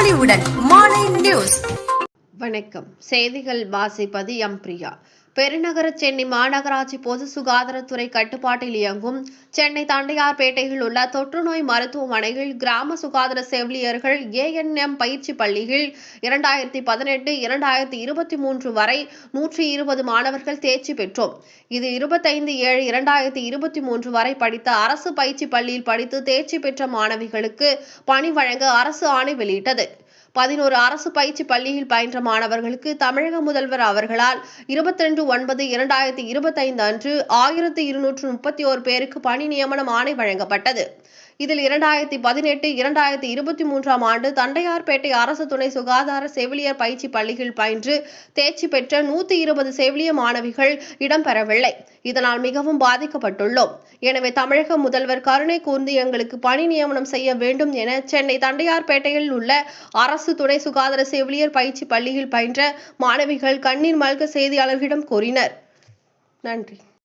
அறிவுடன் மாலை நியூஸ். வணக்கம். செய்திகள் வாசிப்பது எம் பிரியா. பெருநகர சென்னை மாநகராட்சி பொது சுகாதாரத்துறை கட்டுப்பாட்டில் இயங்கும் சென்னை தண்டையார்பேட்டையில் உள்ள தொற்றுநோய் மருத்துவமனையில் கிராம சுகாதார செவிலியர்கள் ANM பயிற்சி பள்ளியில் 2018-2023 வரை 120 மாணவர்கள் தேர்ச்சி பெற்றோம். இது 25/7/2023 வரை படித்த அரசு பயிற்சி பள்ளியில் படித்து தேர்ச்சி பெற்ற மாணவிகளுக்கு பணி வழங்க அரசு ஆணை வெளியிட்டது. 11 அரசு பயிற்சி பள்ளியில் பயின்ற மாணவர்களுக்கு தமிழக முதல்வர் அவர்களால் 22/9/2025 அன்று 1231 பேருக்கு பணி நியமனம் ஆணை வழங்கப்பட்டது. இதில் 2018-2023 ஆண்டு தண்டையார்பேட்டை அரசு துணை சுகாதார செவிலியர் பயிற்சி பள்ளியில் பயின்று தேர்ச்சி பெற்ற 120 செவிலிய மாணவிகள் இடம்பெறவில்லை. இதனால் மிகவும் பாதிக்கப்பட்டுள்ளோம். எனவே தமிழக முதல்வர் கருணை கூர்ந்து எங்களுக்கு பணி நியமனம் செய்ய வேண்டும் என சென்னை தண்டையார்பேட்டையில் உள்ள அரசு துணை சுகாதார செவிலியர் பயிற்சி பள்ளியில் பயின்ற மாணவிகள் கண்ணீர் மல்க செய்தியாளர்களிடம் கூறினர். நன்றி.